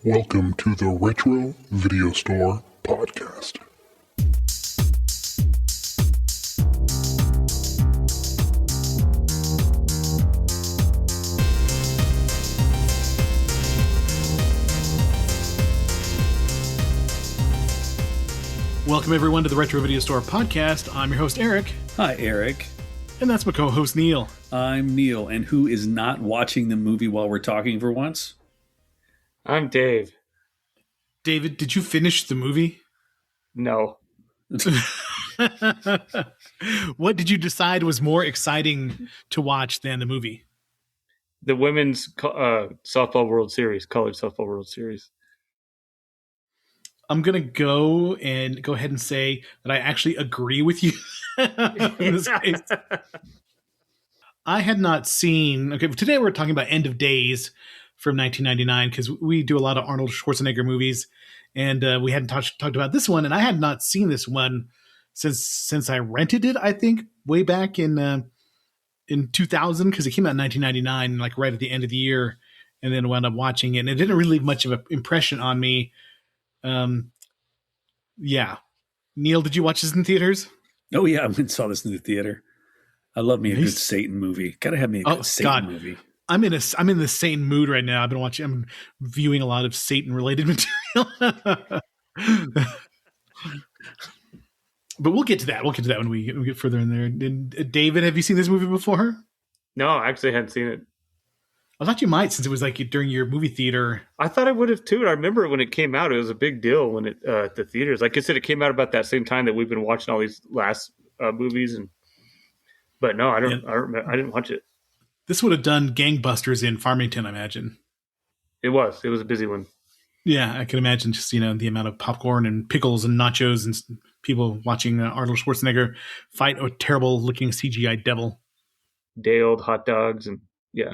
Welcome to the Retro Video Store Podcast. Welcome everyone to the Retro Video Store Podcast. I'm your host, Eric. Hi, Eric. And that's my co-host, Neil. I'm Neil, and who is not watching the movie while we're talking for once? I'm Dave. David, did you finish the movie? No. What did you decide was more exciting to watch than the movie? The women's softball World Series, college softball World Series. I'm going to go ahead and say that I actually agree with you in this case. I had not seen... Okay, today we're talking about End of Days from 1999 because we do a lot of Arnold Schwarzenegger movies, and we hadn't talked about this one, and I had not seen this one since I rented it, I think, way back in 2000, because it came out in 1999, like right at the end of the year, and then wound up watching it, and it didn't really leave much of an impression on me. Yeah. Neil, did you watch this in theaters? Oh, yeah, I went and saw this in the theater. I love me a good Satan movie. Gotta have me a good Satan movie. I'm in the Satan mood right now. I'm viewing a lot of Satan related material. But we'll get to that. We'll get to that when we get further in there. And David, have you seen this movie before? No, I actually hadn't seen it. I thought you might, since it was like during your movie theater. I thought I would have too. I remember when it came out, it was a big deal when it at the theaters. Like I said, it came out about that same time that we've been watching all these last movies. But no, I didn't watch it. This would have done gangbusters in Farmington, I imagine. It was a busy one. Yeah, I can imagine just, the amount of popcorn and pickles and nachos and people watching Arnold Schwarzenegger fight a terrible looking CGI devil. Day old hot dogs and yeah.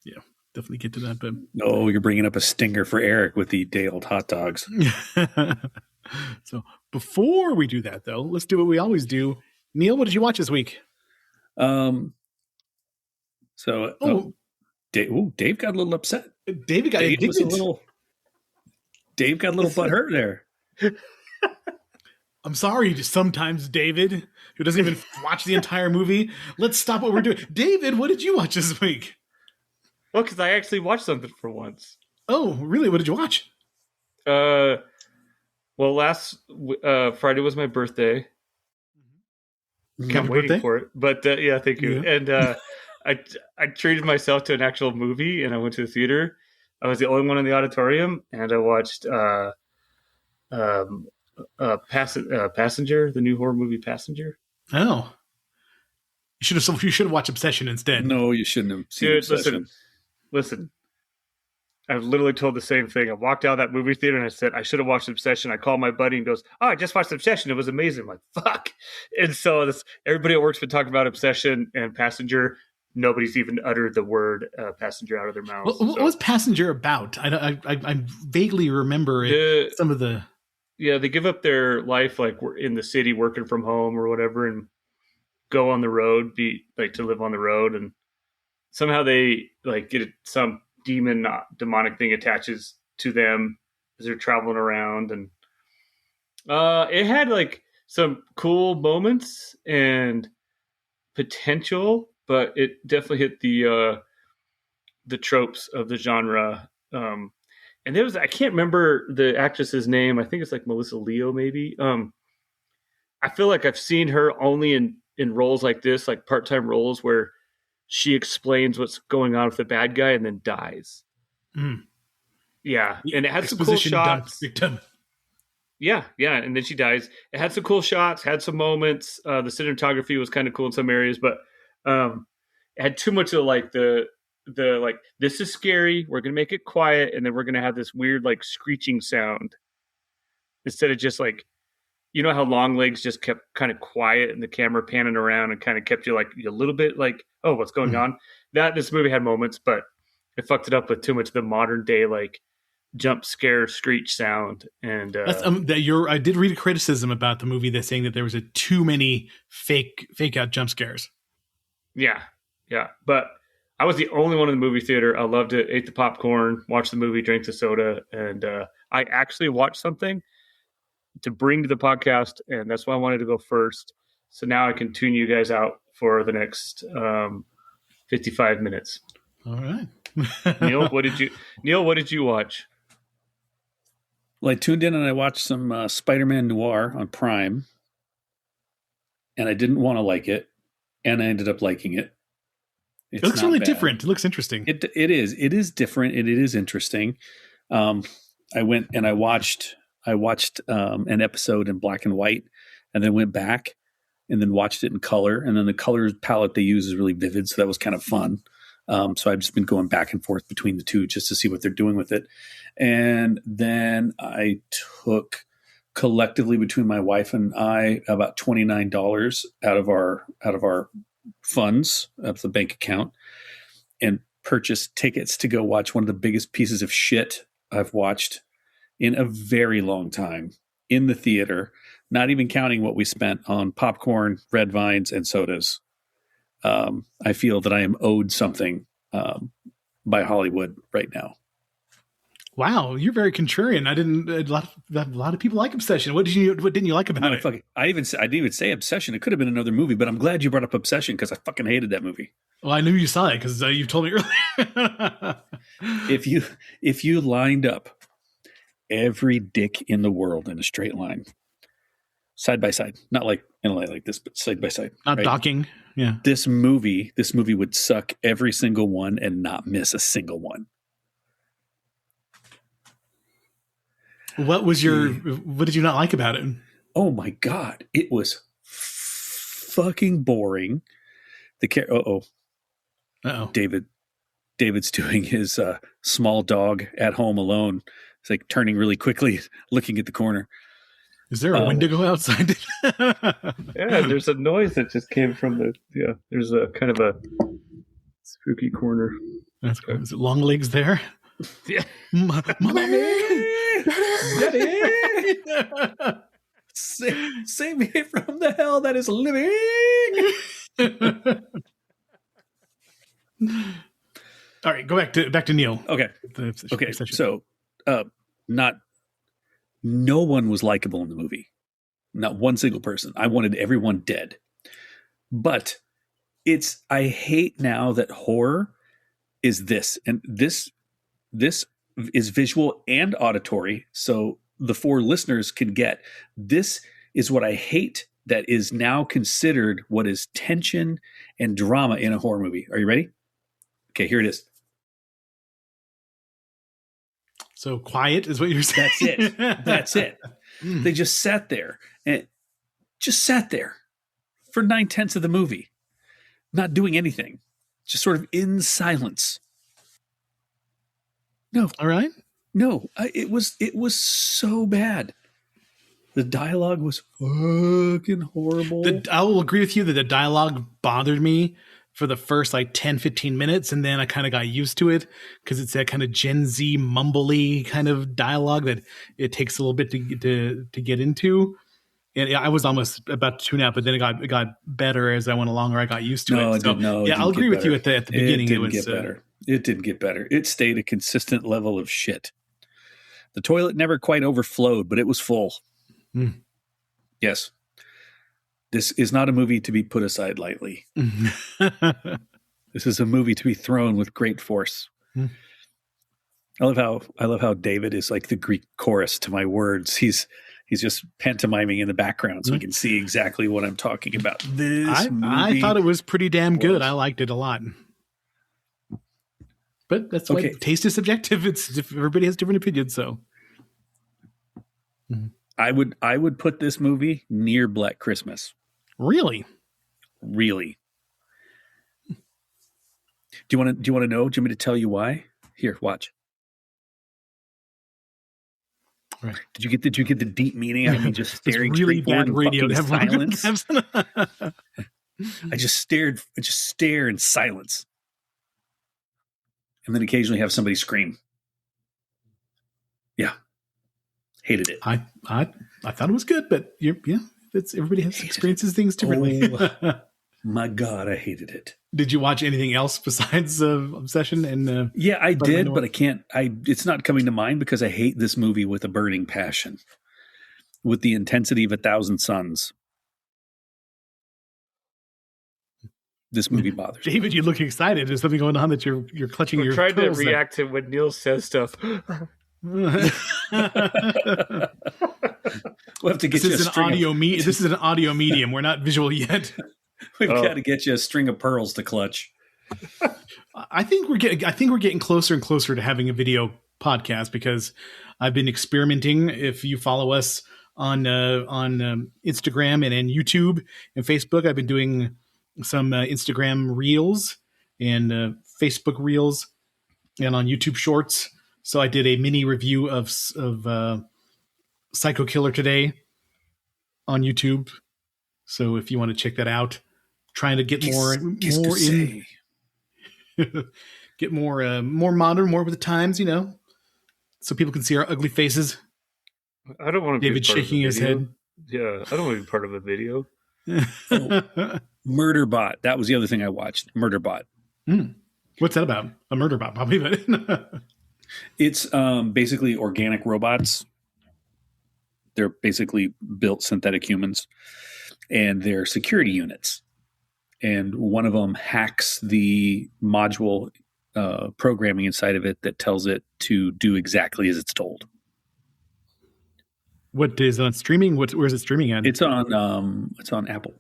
Yeah, definitely get to that. But oh, you're bringing up a stinger for Eric with the day old hot dogs. So before we do that, though, let's do what we always do. Neil, what did you watch this week? Dave got a little upset. Dave got a little butthurt there. I'm sorry to sometimes David, who doesn't even watch the entire movie. Let's stop what we're doing. David, what did you watch this week? Well, because I actually watched something for once. Oh, really? What did you watch? Well, last Friday was my birthday. I'm waiting for it, but yeah, thank you. Yeah. And I treated myself to an actual movie, and I went to the theater. I was the only one in the auditorium, and I watched Passenger, the new horror movie Passenger. Oh, you should have watched Obsession instead. No, you shouldn't have seen Obsession. Listen. I've literally told the same thing. I walked out of that movie theater and I said, I should have watched Obsession. I called my buddy and goes, I just watched Obsession. It was amazing. I'm like, fuck. And so everybody at work's been talking about Obsession and Passenger. Nobody's even uttered the word Passenger out of their mouths. What was Passenger about? I vaguely remember some of the... Yeah, they give up their life like we're in the city working from home or whatever and go on the road, to live on the road. And somehow they get some demonic thing attaches to them as they're traveling around, and it had some cool moments and potential, but it definitely hit the tropes of the genre. And there was, I can't remember the actress's name. I think it's Melissa Leo, maybe. I feel like I've seen her only in roles like this, like part-time roles where she explains what's going on with the bad guy and then dies. Mm. Yeah. And it had some cool shots. Yeah. And then she dies. It had some cool shots, had some moments. The cinematography was kind of cool in some areas, but it had too much of the this is scary. We're going to make it quiet. And then we're going to have this weird, screeching sound instead of just you know how Longlegs just kept kind of quiet and the camera panning around and kind of kept you a little bit oh, what's going on? This movie had moments, but it fucked it up with too much of the modern day jump scare screech sound. And I did read a criticism about the movie that's saying that there was too many fake out jump scares. Yeah. But I was the only one in the movie theater. I loved it. Ate the popcorn, watched the movie, drank the soda, and I actually watched something to bring to the podcast, and that's why I wanted to go first. So now I can tune you guys out for the next 55 minutes. All right. Neil, what did you watch? Well, I tuned in and I watched some Spider-Man Noir on Prime, and I didn't want to like it, and I ended up liking it. It looks really different. It looks interesting. It is. It is different, and it is interesting. I went and I watched an episode in black and white, and then went back and then watched it in color. And then the color palette they use is really vivid, so that was kind of fun. So I've just been going back and forth between the two just to see what they're doing with it. And then I took collectively between my wife and I about $29 out of our funds of the bank account and purchased tickets to go watch one of the biggest pieces of shit I've watched in a very long time in the theater, not even counting what we spent on popcorn, red vines, and sodas. I feel that I am owed something by Hollywood right now. Wow, you're very contrarian. A lot of people like Obsession. What didn't you like about it? I didn't even say Obsession. It could have been another movie, but I'm glad you brought up Obsession because I fucking hated that movie. Well, I knew you saw it because you told me earlier. If you lined up every dick in the world in a straight line, side by side, not like in a line like this, but side by side, not right? docking. Yeah, this movie would suck every single one and not miss a single one. What did you not like about it? Oh my God. It was fucking boring. David's doing his small dog at home alone. It's like turning really quickly, looking at the corner. Is there a Wendigo outside? Yeah, there's a noise that just came from there's a kind of a spooky corner. That's cool. Is it Longlegs there? Yeah. Mommy! Daddy! Save me from the hell that is living! All right, go back to Neil. Okay. So, no one was likable in the movie. Not one single person. I wanted everyone dead. But I hate now that horror is this, and this is visual and auditory. So the 4 listeners can get, this is what I hate that is now considered what is tension and drama in a horror movie. Are you ready? Okay, here it is. So quiet is what you're saying. That's it. They just sat there for 9/10 of the movie, not doing anything, just sort of in silence. No. All right. No, it was so bad. The dialogue was fucking horrible. I will agree with you that the dialogue bothered me for the first 10, 15 minutes. And then I kind of got used to it because it's that kind of Gen Z mumbly kind of dialogue that it takes a little bit to get into. And I was almost about to tune out, but then it got better as I went along, or I got used to it. I'll agree with you at the beginning. It didn't get better. It didn't get better. It stayed a consistent level of shit. The toilet never quite overflowed, but it was full. Yes. This is not a movie to be put aside lightly. This is a movie to be thrown with great force. I love how David is like the Greek chorus to my words. He's just pantomiming in the background so we can see exactly what I'm talking about. I thought it was pretty damn good. I liked it a lot. But that's why taste is subjective. Everybody has different opinions. So I would put this movie near Black Christmas. Really? Really. Do you want to know? Do you want me to tell you why? Here, watch. Right. Did you get the deep meaning out of me just staring really straight forward bad radio in silence? I just stare in silence. And then occasionally have somebody scream. Yeah. Hated it. I thought it was good, but everybody experiences things differently. My God, I hated it. Did you watch anything else besides Obsession? And Yeah, I Spider-Man did, No but Way? I can't. It's not coming to mind because I hate this movie with a burning passion, with the intensity of 1,000 suns. This movie bothers me. David, you look excited. Is something going on that you're clutching I'm your trying to pearls there? react to when Neil says stuff. We'll have to get This you a is an string audio of, This is an audio medium. We're not visual yet. We've Oh. got to get you a string of pearls to clutch. I think we're getting closer and closer to having a video podcast because I've been experimenting. If you follow us on Instagram and YouTube and Facebook, I've been doing some Instagram reels and Facebook reels and on YouTube Shorts. So I did a mini review of Psycho Killer today on YouTube. So if you want to check that out, trying to get more in, get more modern, more with the times, so people can see our ugly faces. I don't want to David be part shaking of a his video. head. Yeah, I don't want to be part of a video. Murderbot. That was the other thing I watched. Murderbot. What's that about? A murder bot, probably. But It's basically organic robots. They're basically built synthetic humans, and they're security units. And one of them hacks the module programming inside of it that tells it to do exactly as it's told. what is on streaming? Where's it streaming at? It's on Apple.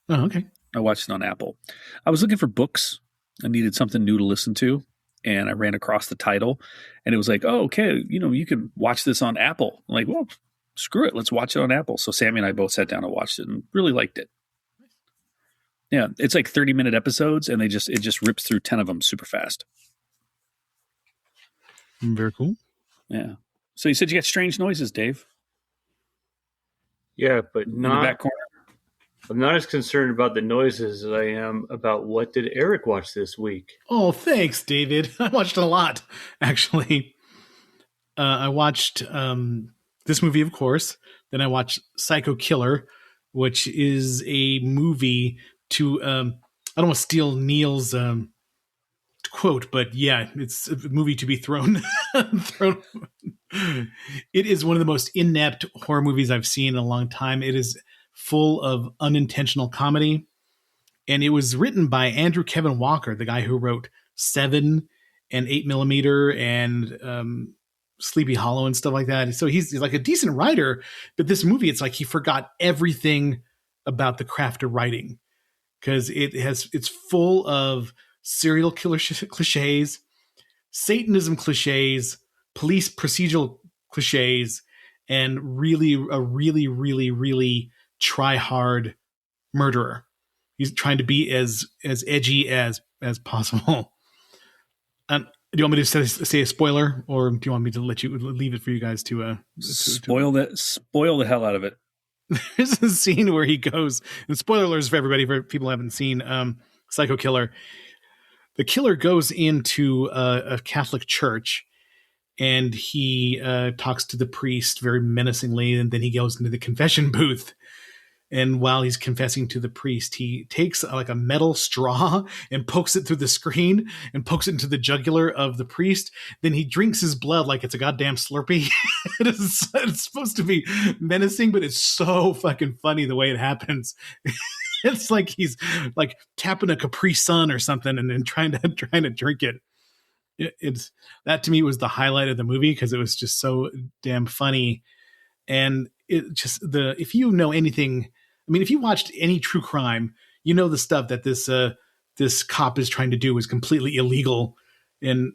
Oh, okay. I watched it on Apple. I was looking for books. I needed something new to listen to, and I ran across the title, and it was like, oh, okay, you can watch this on Apple. I'm like, well, screw it. Let's watch it on Apple. So Sammy and I both sat down and watched it and really liked it. Yeah, it's like 30-minute episodes, and it just rips through 10 of them super fast. Very cool. Yeah. So you said you got strange noises, Dave, Yeah, but in the back corner. I'm not as concerned about the noises as I am about what did Eric watch this week. Oh, thanks, David. I watched a lot, actually. I watched this movie, of course. Then I watched Psycho Killer, which is a movie to I don't want to steal Neil's quote, but yeah, it's a movie to be thrown. It is one of the most inept horror movies I've seen in a long time. It is full of unintentional comedy, and it was written by Andrew Kevin Walker, the guy who wrote Seven and 8mm and Sleepy Hollow and stuff like that. So he's like a decent writer, but this movie, it's like he forgot everything about the craft of writing because it's full of serial killer cliches, Satanism cliches, police procedural cliches, and a really try hard murderer. He's trying to be as edgy as possible. Do you want me to say a spoiler, or do you want me to leave it for you guys to Spoil the hell out of it. There's a scene where he goes, and spoiler alerts for everybody, for people who haven't seen Psycho Killer. The killer goes into a Catholic church, and he talks to the priest very menacingly, and then he goes into the confession booth. And while he's confessing to the priest, he takes like a metal straw and pokes it through the screen and pokes it into the jugular of the priest. Then he drinks his blood like it's a goddamn Slurpee. It's supposed to be menacing, but it's so fucking funny the way it happens. It's like he's like tapping a Capri Sun or something and then trying to drink it. It's that to me was the highlight of the movie because it was just so damn funny. And it just if you know anything, I mean, if you watched any true crime, you know the stuff that this cop is trying to do is completely illegal, and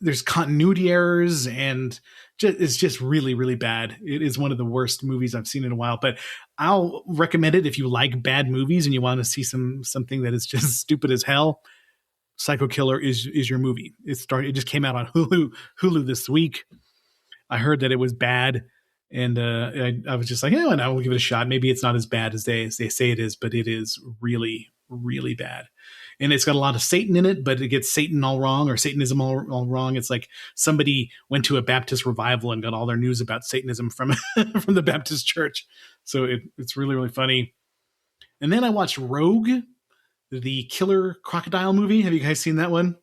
there's continuity errors, and it's just really bad. It is one of the worst movies I've seen in a while, but I'll recommend it if you like bad movies and you want to see something that is just stupid as hell. Psycho Killer is your movie. It just came out on Hulu this week. I heard that it was bad. And I was just like, yeah, and I will give it a shot. Maybe it's not as bad as they say it is, but it is really bad. And it's got a lot of Satan in it, but it gets Satan all wrong, or Satanism all wrong. It's like somebody went to a Baptist revival and got all their news about Satanism from from the Baptist church. So it's really funny. And then I watched Rogue, the Killer Crocodile movie. Have you guys seen that one?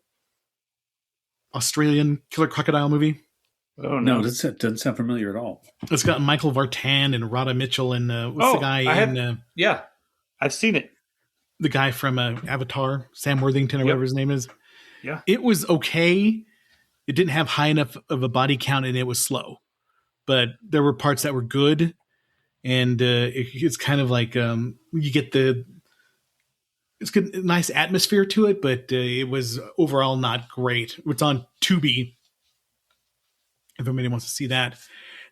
Australian Killer Crocodile movie. Oh No, no. doesn't sound familiar at all. It's got Michael Vartan and Rada Mitchell and what's the guy Yeah, I've seen it. the guy from Avatar, Sam Worthington or whatever his name is. Yeah. It was okay. It didn't have high enough of a body count and it was slow, but there were parts that were good. And it's kind of like you get it's good, nice atmosphere to it, but it was overall not great. It's on Tubi, if anybody wants to see that.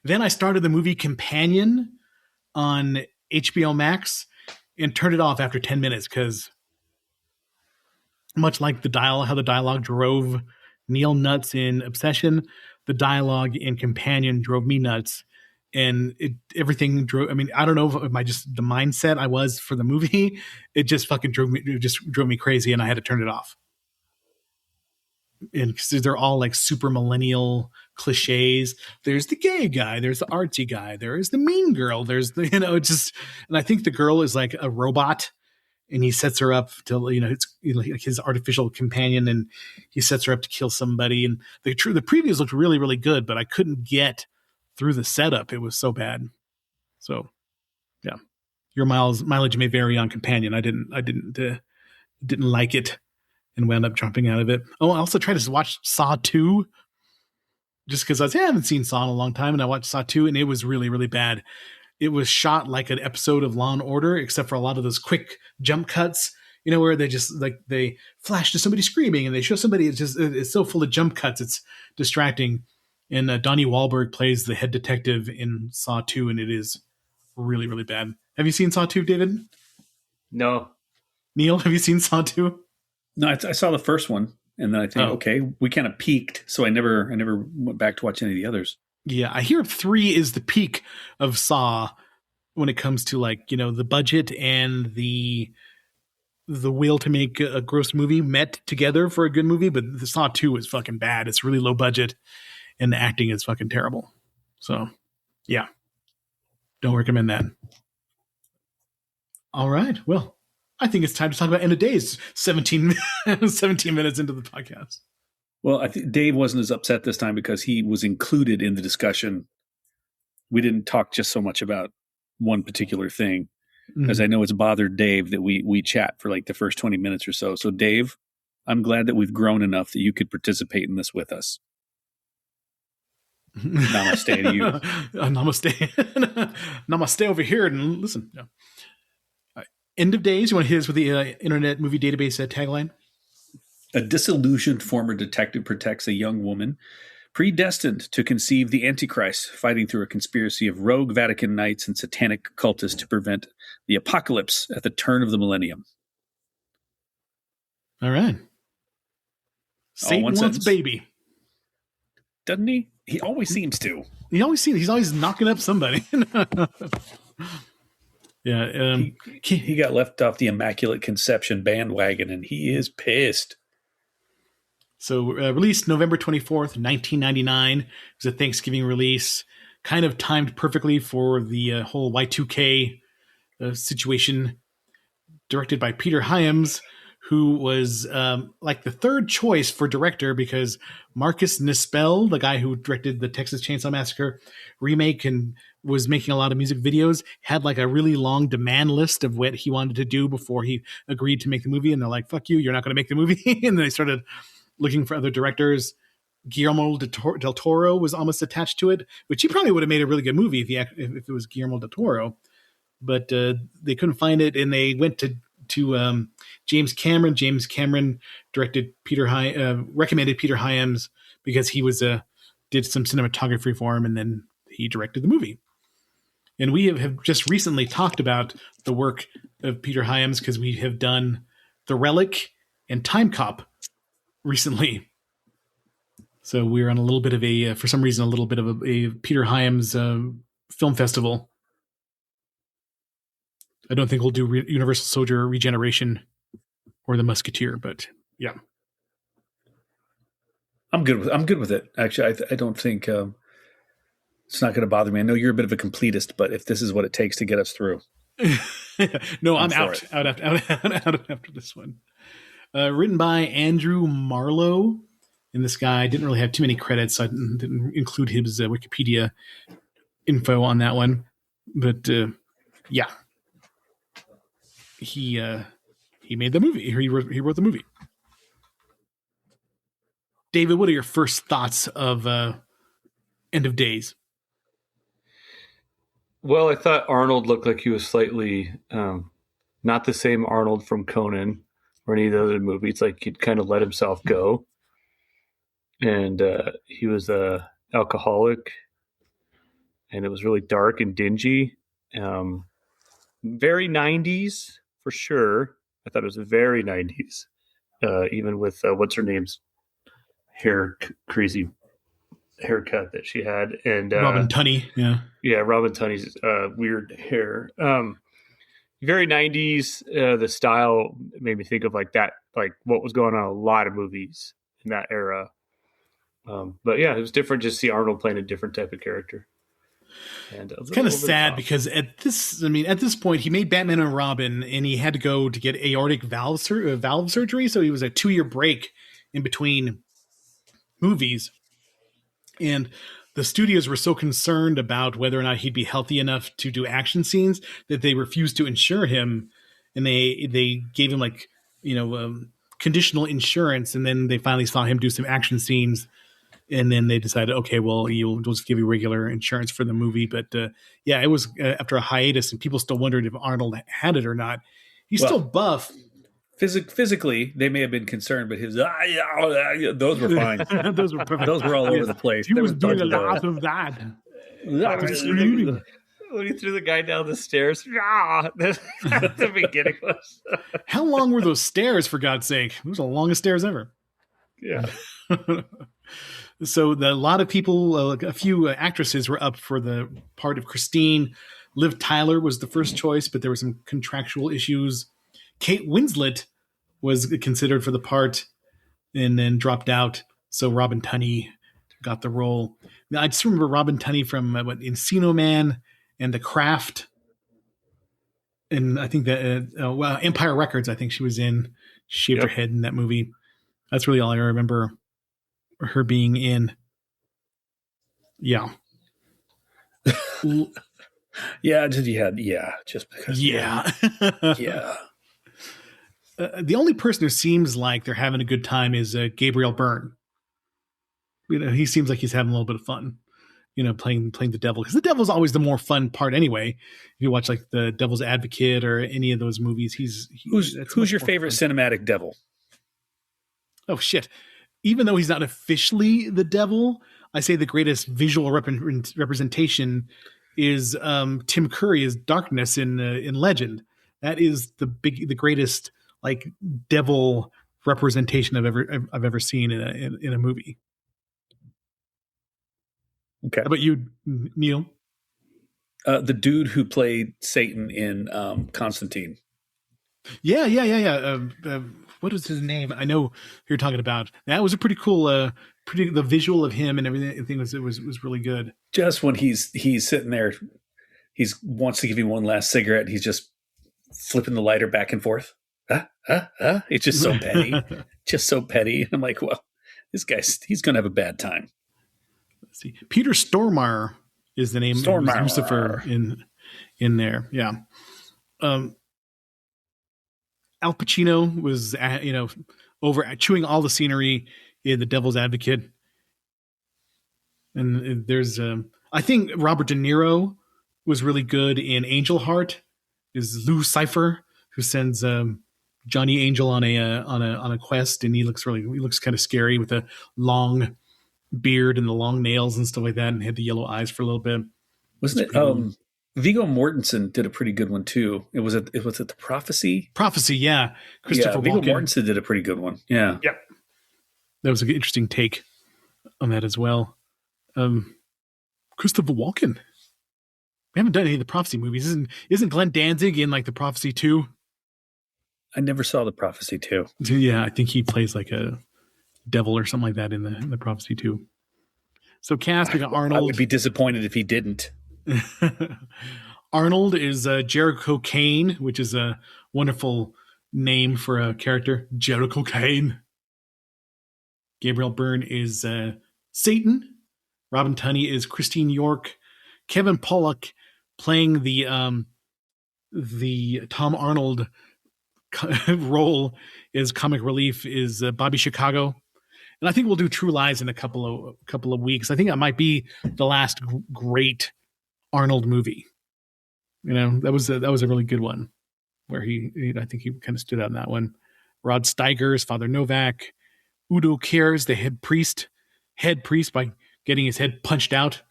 Then I started the movie Companion on HBO Max and turned it off after 10 minutes because much like how the dialogue drove Neil nuts in Obsession, the dialogue in Companion drove me nuts. And everything drove. I mean, I don't know if the mindset I was for the movie. It just fucking drove me crazy, and I had to turn it off. And because they're all like super millennial cliches. There's the gay guy. There's the artsy guy. There's the mean girl. There's the and I think the girl is like a robot, and he sets her up to it's like his artificial companion, and he sets her up to kill somebody. And the previews looked really really good, but I couldn't get through the setup. It was so bad. So yeah, your mileage may vary on Companion. I didn't like it and wound up jumping out of it. Oh, I also tried to watch Saw 2 just because I haven't seen Saw in a long time, and I watched Saw 2 and it was really really bad. It was shot like an episode of Law and Order, except for a lot of those quick jump cuts, where they just they flash to somebody screaming and they show somebody. It's so full of jump cuts. It's distracting. And Donnie Wahlberg plays the head detective in Saw 2, and it is really, really bad. Have you seen Saw 2, David? No. Neil, have you seen Saw 2? No, I saw the first one, and then I think, okay, we kind of peaked, so I never went back to watch any of the others. Yeah, I hear 3 is the peak of Saw when it comes to the budget and the will to make a gross movie met together for a good movie. But the Saw 2 is fucking bad. It's really low budget. And the acting is fucking terrible. So, yeah. Don't recommend that. All right. Well, I think it's time to talk about End of Days 17 minutes into the podcast. Well, I think Dave wasn't as upset this time because he was included in the discussion. We didn't talk just so much about one particular thing, because I know it's bothered Dave that we chat for like the first 20 minutes or so. So, Dave, I'm glad that we've grown enough that you could participate in this with us. Namaste to you. Namaste. Namaste over here and listen. No. End of Days. You want to hit us with the Internet Movie Database tagline? A disillusioned former detective protects a young woman predestined to conceive the Antichrist, fighting through a conspiracy of rogue Vatican knights and satanic cultists to prevent the apocalypse at the turn of the millennium. All right. Satan wants baby. Doesn't he? He always seems to. He's always knocking up somebody. Yeah. He got left off the Immaculate Conception bandwagon, and he is pissed. So released November 24th, 1999. It was a Thanksgiving release, kind of timed perfectly for the whole Y2K situation. Directed by Peter Hyams, who was like the third choice for director because Marcus Nispel, the guy who directed the Texas Chainsaw Massacre remake and was making a lot of music videos, had like a really long demand list of what he wanted to do before he agreed to make the movie. And they're like, fuck you, you're not going to make the movie. And then they started looking for other directors. Guillermo del Toro was almost attached to it, which he probably would have made a really good movie if it was Guillermo del Toro. But they couldn't find it, and they went to James Cameron. James Cameron recommended Peter Hyams because he did some cinematography for him, and then he directed the movie. And we have just recently talked about the work of Peter Hyams because we have done The Relic and Time Cop recently. So we're on a little bit of a Peter Hyams film festival. I don't think we'll do Universal Soldier Regeneration or The Musketeer, but yeah, I'm good with it. Actually, I don't think it's not going to bother me. I know you're a bit of a completist, but if this is what it takes to get us through, No, I'm I'm for out. it. Out after this one. Written by Andrew Marlowe. And this guy didn't really have too many credits, so I didn't include his Wikipedia info on that one. But yeah, he made the movie. He wrote the movie. David, what are your first thoughts of End of Days? Well, I thought Arnold looked like he was slightly not the same Arnold from Conan or any of the other movies. Like he'd kind of let himself go, and he was a alcoholic, and it was really dark and dingy. Very 90s for sure. I thought it was very 90s, even with what's her name's crazy haircut that she had, and Robin Tunney, yeah, Robin Tunney's weird hair. Very 90s. The style made me think of like that, like what was going on in a lot of movies in that era. But yeah, it was different just to see Arnold playing a different type of character. And it's kind of sad because at this point, he made Batman and Robin, and he had to go to get aortic valve surgery. So he was a 2-year break in between movies, and the studios were so concerned about whether or not he'd be healthy enough to do action scenes that they refused to insure him, and they gave him like conditional insurance, and then they finally saw him do some action scenes. And then they decided, okay, well, we'll just give you regular insurance for the movie. But yeah, it was after a hiatus, and people still wondered if Arnold had it or not. He's still buff. Physically, they may have been concerned, but his those were fine. Those were perfect. Those were all over the place. He was doing a lot of that. When he threw the guy down the stairs, the beginning was. How long were those stairs, for God's sake? Those are the longest stairs ever. Yeah. So a lot of people, a few actresses were up for the part of Christine. Liv Tyler was the first choice, but there were some contractual issues. Kate Winslet was considered for the part and then dropped out. So Robin Tunney got the role. Now, I just remember Robin Tunney from Encino Man and The Craft. And I think that Empire Records, I think she was in. She shaved her head in that movie. That's really all I remember her being in. Yeah. Yeah, just because. Yeah. Yeah. The only person who seems like they're having a good time is Gabriel Byrne. He seems like he's having a little bit of fun, playing the devil, because the devil's always the more fun part anyway. If you watch like the Devil's Advocate or any of those movies, who's your favorite cinematic devil? Oh shit. Even though he's not officially the devil, I say the greatest visual representation is Tim Curry's Darkness in Legend. That is the greatest like devil representation I've ever seen in a movie. Okay. How about you, Neil? The dude who played Satan in Constantine. Yeah. What was his name? I know who you're talking about. That was a pretty cool, the visual of him and everything was really good. Just when he's sitting there, he wants to give you one last cigarette. And he's just flipping the lighter back and forth. It's just so petty, just so petty. And I'm like, well, he's going to have a bad time. Let's see. Peter Stormare is the name of Lucifer in there. Yeah. Al Pacino was, over chewing all the scenery in The Devil's Advocate. And there's, I think Robert De Niro was really good in Angel Heart. Is Lou Cipher, who sends Johnny Angel on a quest, and he looks kind of scary with a long beard and the long nails and stuff like that, and had the yellow eyes for a little bit. Wasn't it? Viggo Mortensen did a pretty good one too. It was The Prophecy. Prophecy, yeah. Christopher Viggo Walken. Mortensen did a pretty good one. Yeah. Yep. That was an interesting take on that as well. Christopher Walken. We haven't done any of the Prophecy movies. Isn't Glenn Danzig in like The Prophecy 2? I never saw The Prophecy 2. Yeah, I think he plays like a devil or something like that in the Prophecy 2. So cast, we got Arnold. I would be disappointed if he didn't. Arnold is Jericho Kane, which is a wonderful name for a character. Jericho Kane. Gabriel Byrne is Satan. Robin Tunney is Christine York. Kevin Pollak playing the Tom Arnold role is comic relief is Bobby Chicago. And I think we'll do True Lies in a couple of weeks. I think that might be the last great Arnold movie. You know, that was a really good one where I think he kind of stood out in that one. Rod Steiger is Father Novak. Udo Kiers, the head priest by getting his head punched out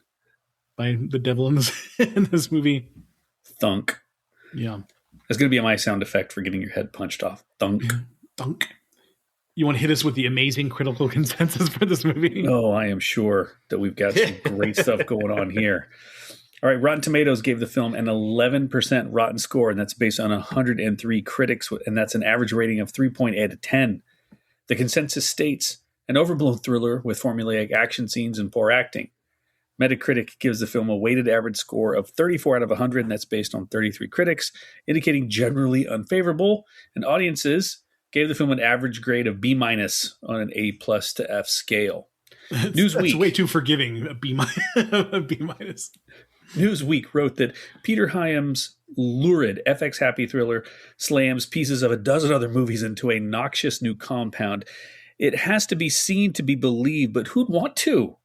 by the devil in this movie. Thunk. Yeah. That's going to be my sound effect for getting your head punched off. Thunk. Thunk. You want to hit us with the amazing critical consensus for this movie? Oh, I am sure that we've got some great stuff going on here. All right, Rotten Tomatoes gave the film an 11% rotten score, and that's based on 103 critics, and that's an average rating of 3.8 out of 10. The consensus states, an overblown thriller with formulaic action scenes and poor acting. Metacritic gives the film a weighted average score of 34 out of 100, and that's based on 33 critics, indicating generally unfavorable, and audiences gave the film an average grade of B- on an A+ to F scale. That's way too forgiving, a B-. A B-. Newsweek wrote that Peter Hyams' lurid FX-happy thriller slams pieces of a dozen other movies into a noxious new compound. It has to be seen to be believed, but who'd want to?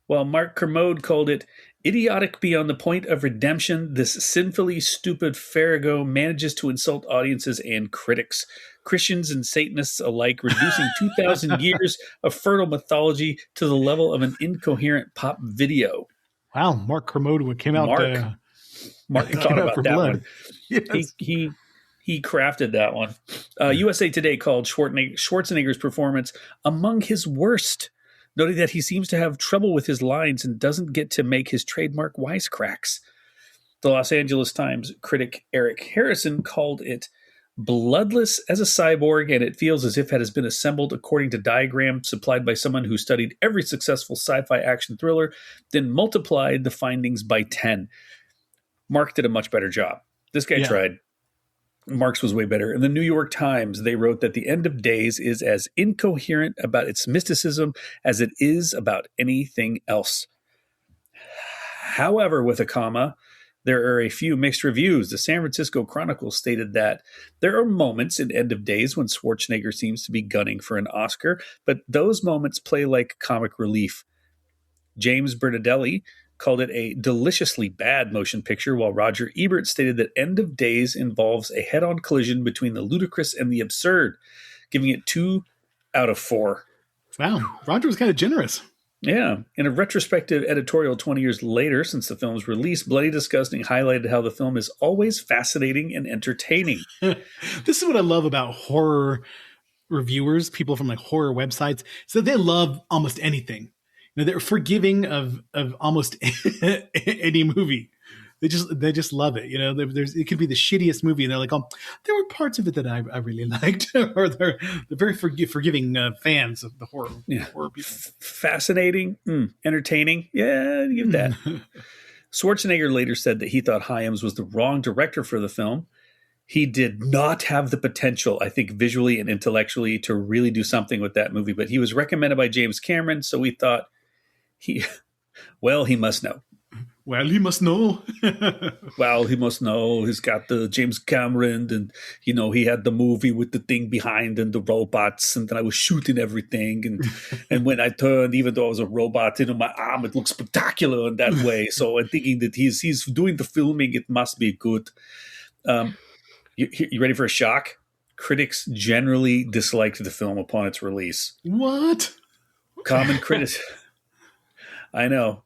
While Mark Kermode called it idiotic beyond the point of redemption, this sinfully stupid farrago manages to insult audiences and critics, Christians and Satanists alike, reducing 2,000 years of fertile mythology to the level of an incoherent pop video. Wow, Mark Kermode came out. Mark thought about that blood. one. Yes. He crafted that one. USA Today called Schwarzenegger's performance among his worst, noting that he seems to have trouble with his lines and doesn't get to make his trademark wisecracks. The Los Angeles Times critic Eric Harrison called it bloodless as a cyborg, and it feels as if it has been assembled according to diagrams supplied by someone who studied every successful sci-fi action thriller, then multiplied the findings by 10. Mark did a much better job. This guy tried. Mark's was way better. In the New York Times, they wrote that The End of Days is as incoherent about its mysticism as it is about anything else. However, with a comma, there are a few mixed reviews. The San Francisco Chronicle stated that there are moments in End of Days when Schwarzenegger seems to be gunning for an Oscar, but those moments play like comic relief. James Bernadelli called it a deliciously bad motion picture, while Roger Ebert stated that End of Days involves a head-on collision between the ludicrous and the absurd, giving it 2 out of 4. Wow, Roger was kind of generous. Yeah. In a retrospective editorial 20 years later, since the film's release, Bloody Disgusting highlighted how the film is always fascinating and entertaining. This is what I love about horror reviewers, people from like horror websites, so they love almost anything. You know, they're forgiving of almost any movie. They just love it. You know, it could be the shittiest movie, and they're like, "Oh, there were parts of it that I really liked," or they're very forgiving fans of the horror. Yeah. Horror people. Fascinating, entertaining. Yeah, give that. Schwarzenegger later said that he thought Hyams was the wrong director for the film. He did not have the potential, I think, visually and intellectually, to really do something with that movie. But he was recommended by James Cameron, so we thought he must know. Well, he must know. Well, he must know. He's got the James Cameron, and he had the movie with the thing behind and the robots, and then I was shooting everything, and when I turned, even though I was a robot, my arm, it looked spectacular in that way. So I'm thinking that he's doing the filming. It must be good. You ready for a shock? Critics generally disliked the film upon its release. What? Common criticism. I know.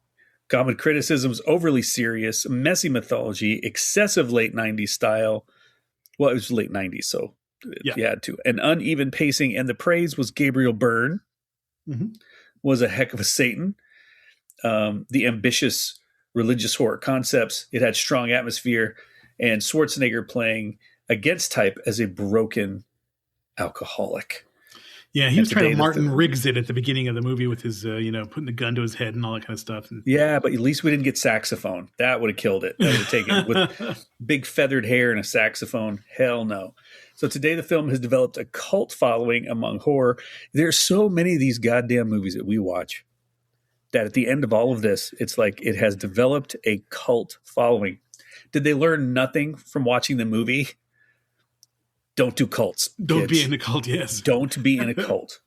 Common criticisms: overly serious, messy mythology, excessive late 90s style. Well, it was late 90s, so you had to. An uneven pacing, and the praise was Gabriel Byrne. Mm-hmm. Was a heck of a Satan. The ambitious religious horror concepts. It had strong atmosphere, and Schwarzenegger playing against type as a broken alcoholic. Yeah, he at was the trying day to of Martin the- Riggs it at the beginning of the movie with his, putting the gun to his head and all that kind of stuff. And Yeah, but at least we didn't get saxophone. That would have killed it. That would have taken with big feathered hair and a saxophone. Hell no. So today the film has developed a cult following among horror. There's so many of these goddamn movies that we watch that at the end of all of this, it's like it has developed a cult following. Did they learn nothing from watching the movie? Don't do cults. don't kids. be in a cult, yes. Don't be in a cult.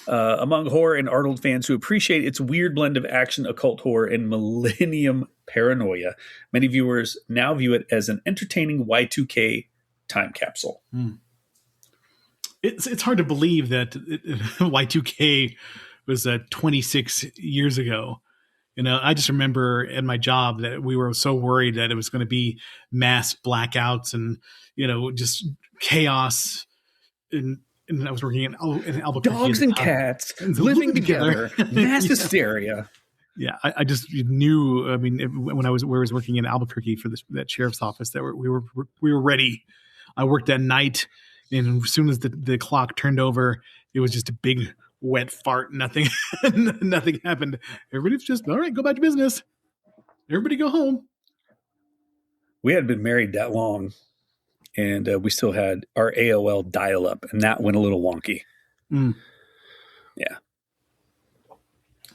Among horror and Arnold fans who appreciate its weird blend of action, occult horror, and millennium paranoia, many viewers now view it as an entertaining Y2K time capsule. It's hard to believe that Y2K was 26 years ago. I just remember at my job that we were so worried that it was going to be mass blackouts and, just chaos. And I was working in Albuquerque. Dogs and cats living together, mass hysteria. Yeah, I just knew. I mean, when I was working in Albuquerque for that sheriff's office, that we were ready. I worked that night, and as soon as the clock turned over, it was just a big wet fart. Nothing happened. Everybody's just all right. Go back to business. Everybody go home. We hadn't been married that long, and we still had our AOL dial-up, and that went a little wonky. Mm. Yeah.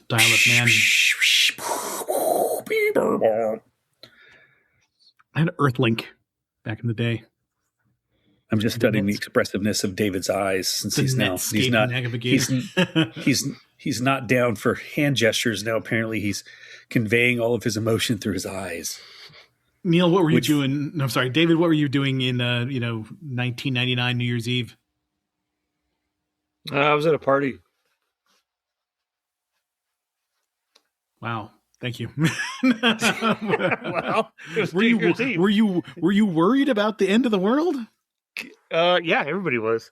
Dial-up, man. I had Earthlink back in the day. I'm just studying the expressiveness of David's eyes since he's not down for hand gestures now. Apparently, he's conveying all of his emotion through his eyes. Neil, what were you doing? No, I'm sorry, David. What were you doing in 1999 New Year's Eve? I was at a party. Wow, thank you. Well, it was were New Year's Eve. you worried about the end of the world? Yeah, everybody was.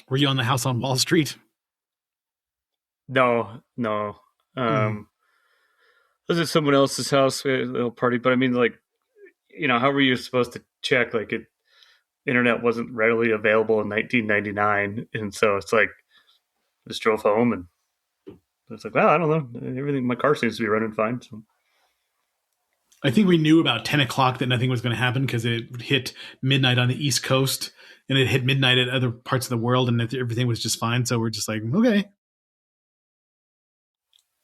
Were you on the House on Wall Street? No. I was at someone else's house, we had a little party, but I mean, like, how were you supposed to check? Like, internet wasn't readily available in 1999, and so it's like, I just drove home, and it's like, well, I don't know, everything. My car seems to be running fine. So. I think we knew about 10 o'clock that nothing was going to happen because it hit midnight on the East Coast, and it hit midnight at other parts of the world, and everything was just fine. So we're just like, okay.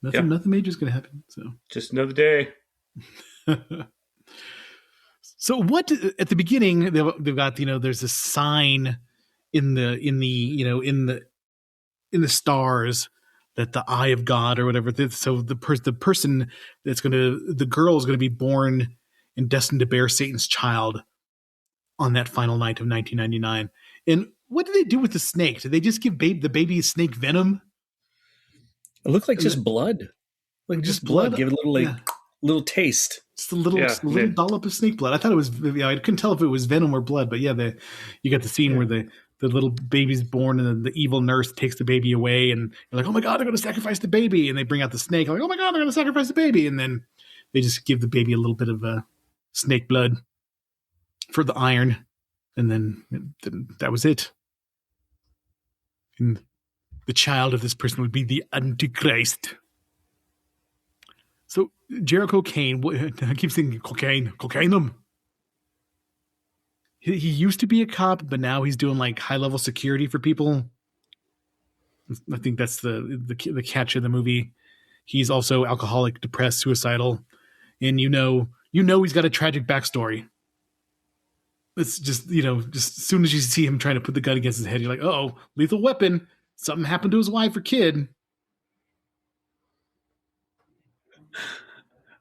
Nothing major is going to happen. So just another day. So what at the beginning they've got there's a sign in the stars that the eye of God or whatever. So the person the girl is going to be born and destined to bear Satan's child on that final night of 1999. And what did they do with the snake? Did they just give the baby snake venom? It looked like just blood. Like just blood. Give it a little little taste. Just a little dollop of snake blood. I thought it was. I couldn't tell if it was venom or blood, but you got the scene where the little baby's born and then the evil nurse takes the baby away, and you're like, oh my god, they're going to sacrifice the baby, and they bring out the snake. Like, oh my god, they're going to sacrifice the baby, and then they just give the baby a little bit of snake blood for the iron, and then that was it. And the child of this person would be the Antichrist. So Jericho Kane, I keep thinking cocaine. He used to be a cop, but now he's doing like high level security for people. I think that's the catch of the movie. He's also alcoholic, depressed, suicidal, and he's got a tragic backstory. It's just just as soon as you see him trying to put the gun against his head, you're like, oh, lethal weapon. Something happened to his wife or kid.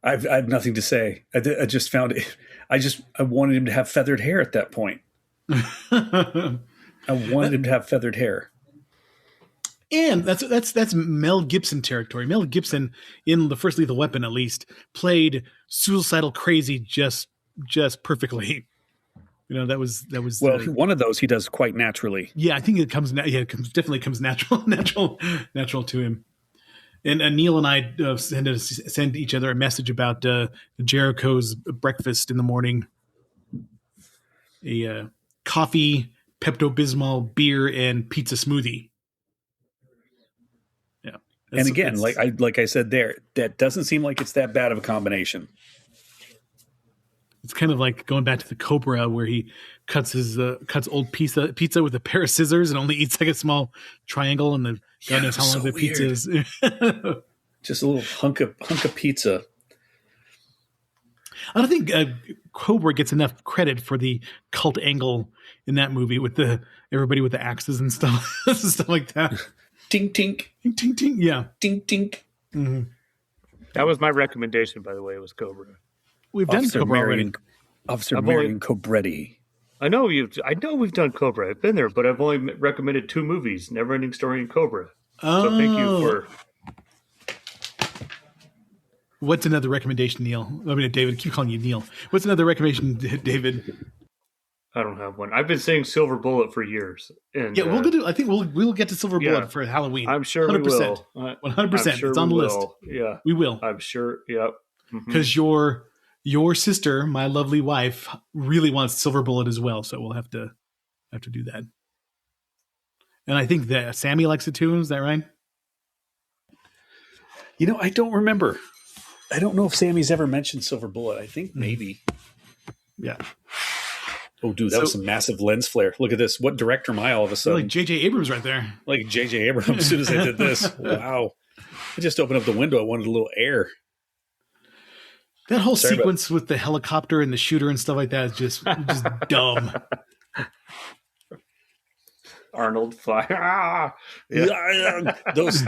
I have nothing to say. I just found it. I wanted him to have feathered hair at that point. I wanted him to have feathered hair. And that's Mel Gibson territory. Mel Gibson, in the first Lethal Weapon at least, played suicidal crazy just perfectly. That was well, one of those he does quite naturally. Yeah, I think it definitely comes natural to him. And Neil and I send each other a message about Jericho's breakfast in the morning. A coffee, Pepto-Bismol beer and pizza smoothie. Yeah. And again, like I said there, that doesn't seem like it's that bad of a combination. It's kind of like going back to the Cobra, where he cuts old pizza with a pair of scissors and only eats like a small triangle, and then God knows how long the pizza is. Just a little hunk of pizza. I don't think Cobra gets enough credit for the cult angle in that movie with everybody with the axes and stuff, stuff like that. Tink tink, Tink tink tink. Yeah, tink tink. Mm-hmm. That was my recommendation, by the way. It was Cobra. We've done Cobra already. Officer Marion Cobretti. I know we've done Cobra. I've been there, but I've only recommended 2 movies: Neverending Story and Cobra. So thank you for. What's another recommendation, Neil? I mean, David. I keep calling you Neil. What's another recommendation, David? I don't have one. I've been saying Silver Bullet for years. And, yeah, we'll go. I think we'll get to Silver Bullet for Halloween. I'm sure 100%. We will. 100%. It's on the list. Yeah, we will. I'm sure. Yep. Because your sister, my lovely wife, really wants Silver Bullet as well. So we'll have to do that. And I think that Sammy likes it too. Is that right? I don't remember. I don't know if Sammy's ever mentioned Silver Bullet. I think maybe. Yeah. Oh, dude, that was some massive lens flare. Look at this. What director am I all of a sudden? Like J.J. Abrams right there. Like J.J. Abrams as soon as I did this. Wow. I just opened up the window. I wanted a little air. That whole sequence with the helicopter and the shooter and stuff like that is just dumb. Arnold fly. Those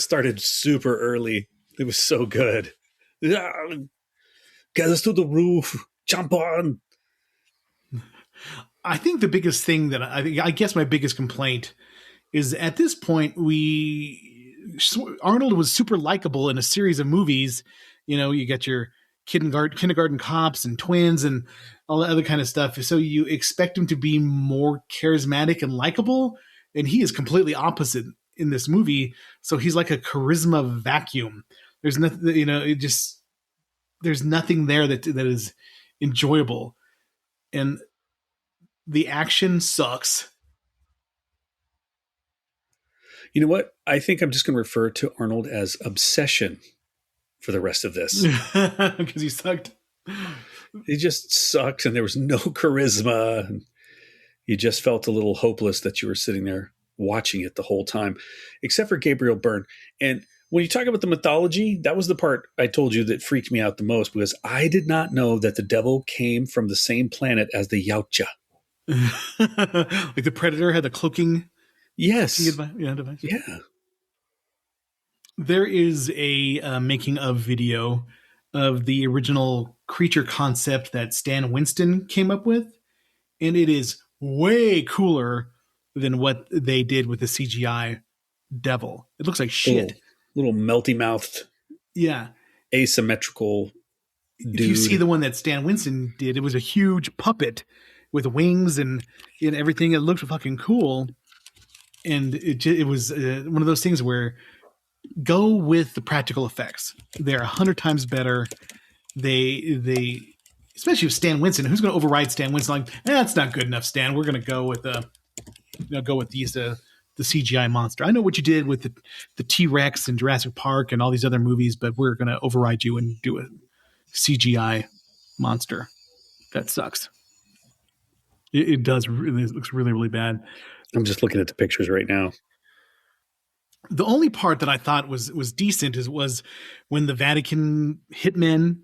started super early. It was so good. Get us to the roof. Jump on. I think the biggest thing that I guess my biggest complaint is at this point Arnold was super likable in a series of movies. You got your kindergarten cops and twins and all that other kind of stuff. So you expect him to be more charismatic and likable, and he is completely opposite in this movie. So he's like a charisma vacuum. There's nothing, there's nothing there that is enjoyable, and the action sucks. You know what? I think I'm just going to refer to Arnold as Obsession for the rest of this. Because he sucked. He just sucked, and there was no charisma. And you just felt a little hopeless that you were sitting there watching it the whole time, except for Gabriel Byrne. And when you talk about the mythology, that was the part I told you that freaked me out the most, because I did not know that the devil came from the same planet as the Yautja. Like the Predator had the cloaking. Yes. Device. Yeah. There is a making of video of the original creature concept that Stan Winston came up with, and it is way cooler than what they did with the CGI devil. It looks like shit. Little melty mouthed. Yeah. Asymmetrical dude. If you see the one that Stan Winston did, it was a huge puppet with wings and everything. It looked fucking cool. And it was one of those things where go with the practical effects. They're 100 times better. They especially with Stan Winston. Who's going to override Stan Winston? Like, that's not good enough, Stan. We're going to go with the CGI monster. I know what you did with the T-Rex and Jurassic Park and all these other movies, but we're going to override you and do a CGI monster. That sucks. It does. It looks really, really bad. I'm just looking at the pictures right now. The only part that I thought was decent was when the Vatican hitmen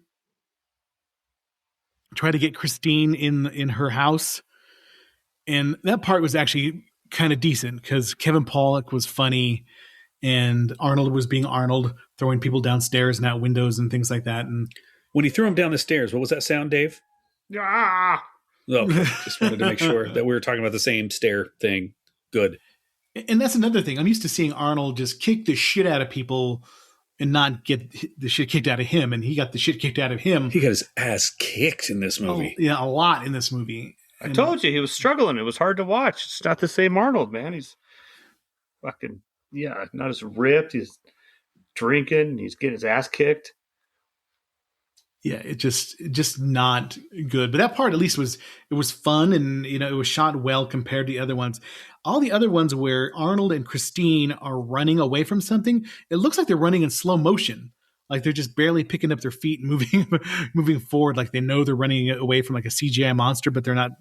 try to get Christine in her house, and that part was actually kind of decent because Kevin Pollak was funny, and Arnold was being Arnold, throwing people downstairs and out windows and things like that. And when he threw him down the stairs, what was that sound, Dave? Ah! Oh, just wanted to make sure that we were talking about the same stair thing. Good. And that's another thing. I'm used to seeing Arnold just kick the shit out of people and not get the shit kicked out of him. And he got the shit kicked out of him. He got his ass kicked in this movie. Oh, yeah, a lot in this movie. I told you he was struggling. It was hard to watch. It's not the same Arnold, man. He's fucking, not as ripped. He's drinking. He's getting his ass kicked. Yeah, it just not good. But that part at least was fun, and it was shot well compared to the other ones. All the other ones where Arnold and Christine are running away from something, it looks like they're running in slow motion. Like they're just barely picking up their feet and moving moving forward, like they know they're running away from like a CGI monster, but they're not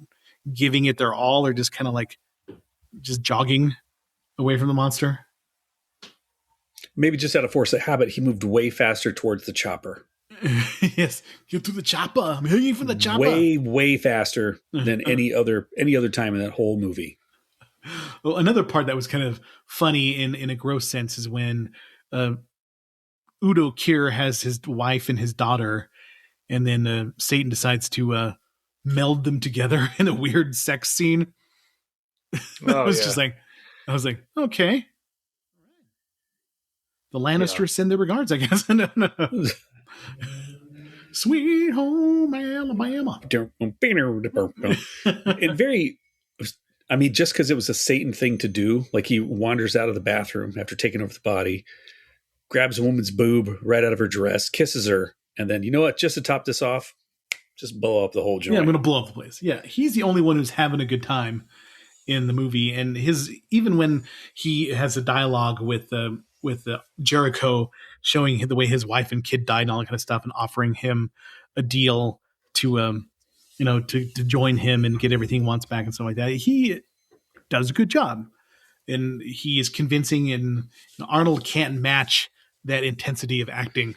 giving it their all. They're just kind of like just jogging away from the monster. Maybe just out of force of habit, he moved way faster towards the chopper. Yes, get to the chopper. I'm hanging from the chopper. Way faster than any other time in that whole movie. Well, another part that was kind of funny in a gross sense is when Udo Kier has his wife and his daughter, and then Satan decides to meld them together in a weird sex scene. I was like, okay. The Lannisters send their regards, I guess. No. Sweet home Alabama. And just because it was a Satan thing to do, like he wanders out of the bathroom after taking over the body, grabs a woman's boob right out of her dress, kisses her, and then, you know what, just to top this off, just blow up the whole joint. Yeah, I'm going to blow up the place. Yeah, he's the only one who's having a good time in the movie. And even when he has a dialogue with Jericho, showing the way his wife and kid died and all that kind of stuff, and offering him a deal to to join him and get everything he wants back and stuff like that. He does a good job, and he is convincing, and Arnold can't match that intensity of acting.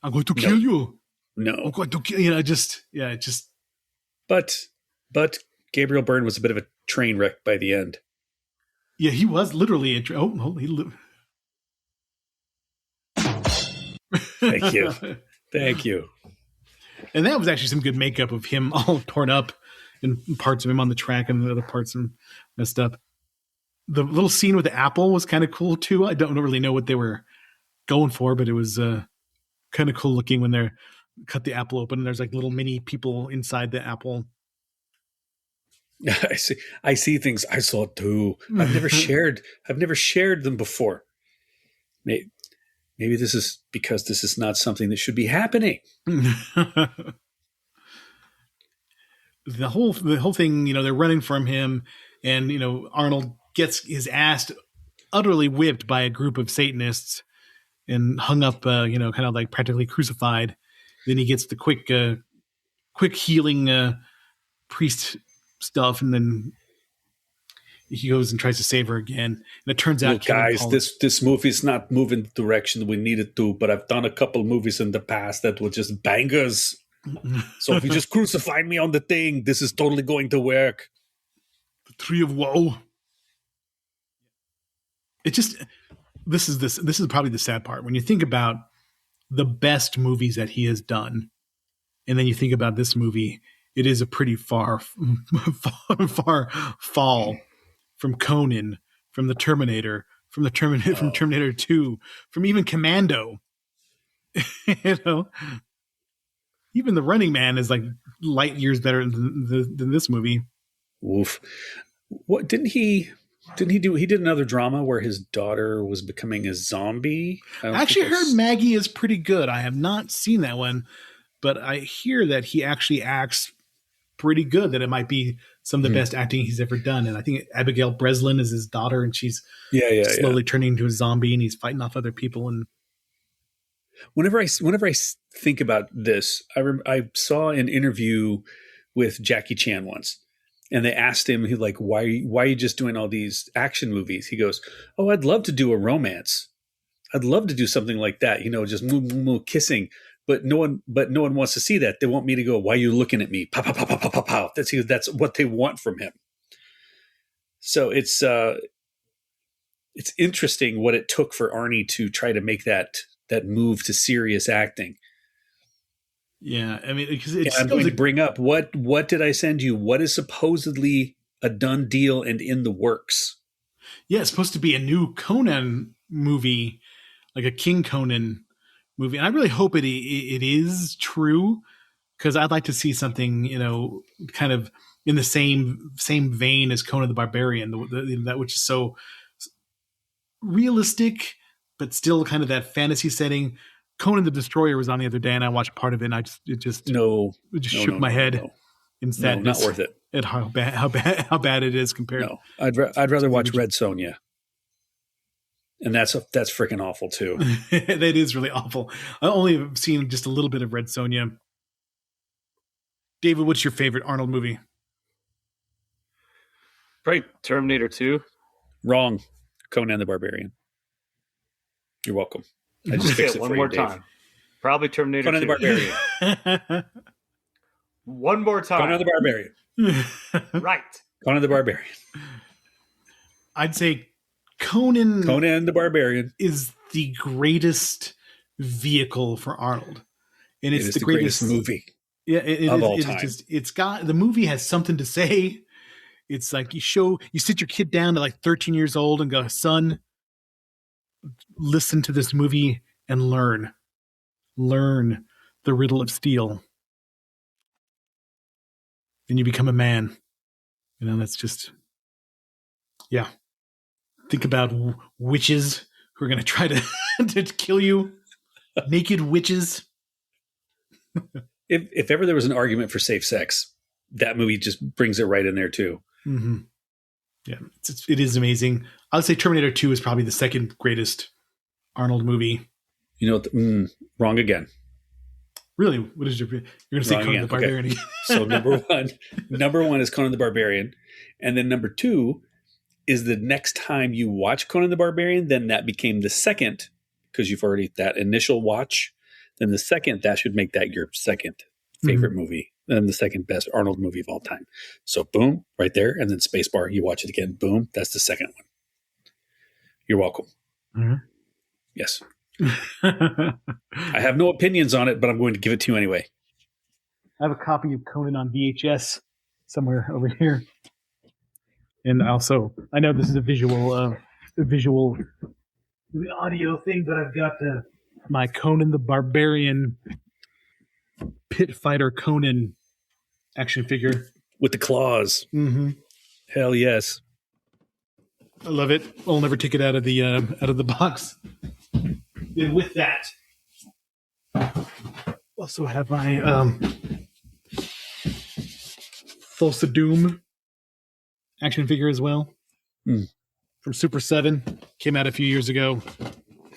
I'm going to kill you. No. I'm going to kill But Gabriel Byrne was a bit of a train wreck by the end. Yeah, he was literally Thank you. Thank you. And that was actually some good makeup of him all torn up, and parts of him on the track and the other parts and messed up. The little scene with the apple was kind of cool too. I don't really know what they were going for, but it was kind of cool looking when they cut the apple open and there's like little mini people inside the apple. I see things I saw too. I've never shared them before. Maybe this is because this is not something that should be happening. The whole thing, they're running from him, and Arnold gets his ass utterly whipped by a group of Satanists and hung up, kind of like practically crucified. Then he gets the quick healing priest stuff, and then he goes and tries to save her again. And it turns out, guys, this movie is not moving the direction we needed to, but I've done a couple movies in the past that were just bangers. So if you just crucified me on the thing, this is totally going to work. The Tree of Woe. This is probably the sad part. When you think about the best movies that he has done, and then you think about this movie, it is a pretty far fall from Conan, from the Terminator, from Terminator 2, from even Commando. Even The Running Man is like light years better than this movie. Oof. What didn't he do? He did another drama where his daughter was becoming a zombie. I actually heard Maggie is pretty good. I have not seen that one, but I hear that he actually acts pretty good, that it might be some of the best acting he's ever done. And I think Abigail Breslin is his daughter, and she's slowly turning into a zombie, and he's fighting off other people. And whenever I think about this, I saw an interview with Jackie Chan once, and they asked him, he's like, why are you just doing all these action movies? He goes, "Oh, I'd love to do a romance. I'd love to do something like that, just kissing. But no one wants to see that. They want me to go, why are you looking at me? Pow, pow, pow, pow, pow, pow, pow. That's what they want from him." So it's interesting what it took for Arnie to try to make that move to serious acting. Yeah, I mean, because I'm going to bring up what did I send you? What is supposedly a done deal and in the works? Yeah, it's supposed to be a new Conan movie, like a King Conan movie, and I really hope it is true, because I'd like to see something kind of in the same vein as Conan the Barbarian, that which is so realistic but still kind of that fantasy setting, Conan the Destroyer was on the other day, and I watched part of it, and it just shook my head in sadness. Not worth it. At how bad it is compared. No, I'd rather watch Red Sonja, and that's freaking awful too. That is really awful. I only have seen just a little bit of Red Sonja. David, what's your favorite Arnold movie? Probably Terminator 2. Wrong. Conan the Barbarian. You're welcome. I just fixed it one for more you, Dave. time. Probably Terminator Conan 2. the Barbarian. One more time. Conan the Barbarian. Right. Conan the Barbarian. I'd say Conan the Barbarian is the greatest vehicle for Arnold. And it's the greatest movie. Yeah, of all time. It's got, the movie has something to say. It's like you sit your kid down to like 13 years old and go, son, listen to this movie and learn the riddle of steel. Then you become a man. That's just, yeah. Think about witches who are going to try to kill you. Naked witches. If ever there was an argument for safe sex, that movie just brings it right in there too. Mm-hmm. Yeah, it is amazing. I would say Terminator 2 is probably the second greatest Arnold movie. Wrong again. Really? What is you're going to say? Conan the Barbarian? Okay. So number one is Conan the Barbarian, and then number 2 is the next time you watch Conan the Barbarian, then that became the second, because you've already that initial watch. Then the second, that should make that your second favorite movie, and the second best Arnold movie of all time. So boom, right there, and then spacebar, you watch it again. Boom, that's the second one. You're welcome. Mm-hmm. Yes. I have no opinions on it, but I'm going to give it to you anyway. I have a copy of Conan on VHS somewhere over here. And also, I know this is a visual audio thing, but I've got my Conan the Barbarian pit fighter Conan action figure. With the claws. Mm-hmm. Hell yes. I love it. I'll never take it out of the box. And with that, also have my Thulsa Doom action figure as well. From Super 7. Came out a few years ago.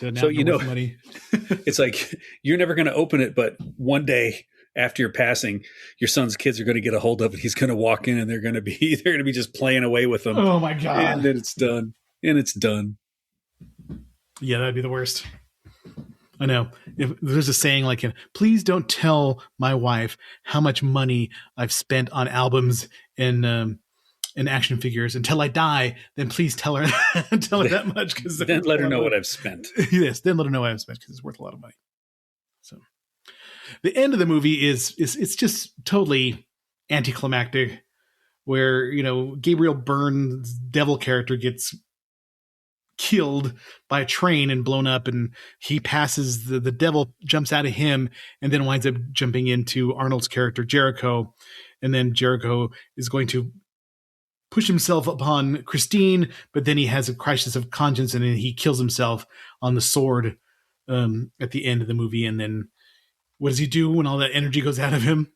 So money. It's like you're never going to open it, but one day after your passing, your son's kids are going to get a hold of it. He's going to walk in and they're going to be just playing away with them. Oh my God. And then it's done. Yeah, that'd be the worst. I know. If there's a saying like, please don't tell my wife how much money I've spent on albums and action figures until I die. Then please tell her that much, because then let her know what I've spent. Yes, then let her know what I've spent, because it's worth a lot of money. So the end of the movie is it's just totally anticlimactic, where Gabriel Byrne's devil character gets killed by a train and blown up, and he passes, the devil jumps out of him and then winds up jumping into Arnold's character Jericho, and then Jericho is going to push himself upon Christine, but then he has a crisis of conscience and he kills himself on the sword at the end of the movie. And then what does he do when all that energy goes out of him?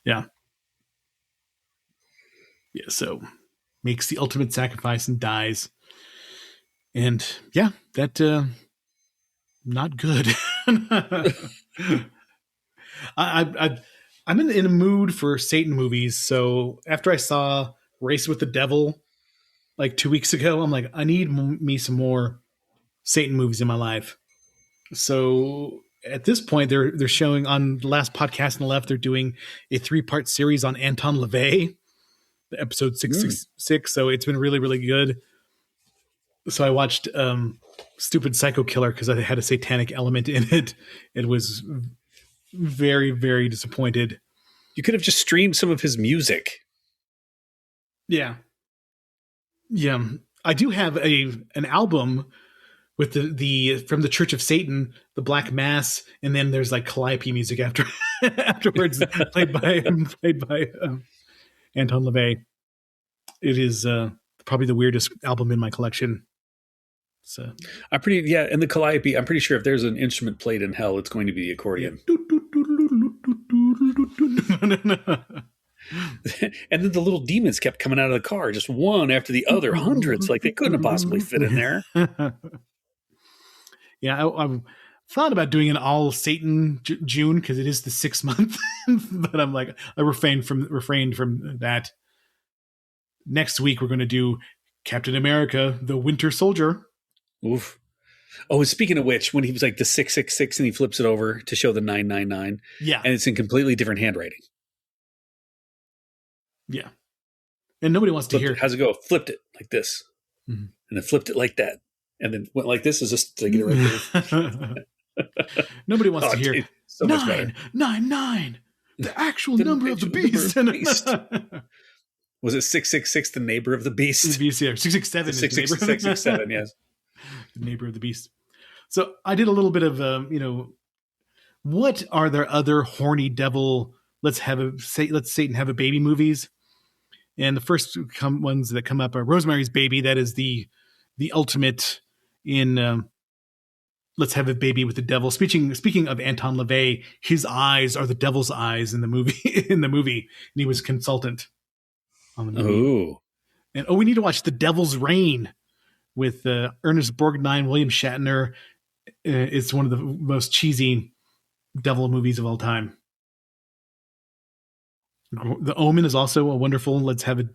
Yeah. Yeah, so makes the ultimate sacrifice and dies. And yeah, that not good. I'm in a mood for Satan movies. So after I saw Race with the Devil like 2 weeks ago, I'm like, I need me some more Satan movies in my life. So at this point, they're showing on the last podcast on the left, they're doing a 3-part series on Anton LaVey. Episode 666. So it's been really, really good. So I watched Stupid Psycho Killer because I had a satanic element in it. It was very, very disappointed. You could have just streamed some of his music. Yeah. I do have an album with the from the Church of Satan, the Black Mass, and then there's like Calliope music afterwards, played by Anton LaVey. It is probably the weirdest album in my collection. So I'm pretty, yeah. And the calliope, I'm pretty sure if there's an instrument played in hell, it's going to be the accordion. And then the little demons kept coming out of the car, just one after the other, hundreds. Like they couldn't have possibly fit in there. Yeah, I've thought about doing an all Satan June because it is the 6th month, but I'm like, I refrained from that. Next week we're going to do Captain America: The Winter Soldier. Oof. Oh, and speaking of which, when he was like the 666 and he flips it over to show the 999, Yeah, and it's in completely different handwriting. Yeah, and nobody wants to hear. How's it go? Flipped it like this, and then flipped it like that, and then went like this. Is just to get it right there. Nobody wants to hear dude, so much better. 999, the actual number of the beast. Was it 666, the neighbor of the beast? The beast, yeah. 667 is the neighbor. 667, yes. The neighbor of the beast. So I did a little bit of, what are there other horny devil? Let's Satan have a baby movies. And the first ones that come up are Rosemary's Baby. That is the ultimate in Let's Have a Baby with the Devil. Speaking of Anton LaVey, his eyes are the devil's eyes in the movie. And he was consultant on the movie. Ooh. And we need to watch The Devil's Reign with Ernest Borgnine, William Shatner. It's one of the most cheesy devil movies of all time. The Omen is also a wonderful Let's Have a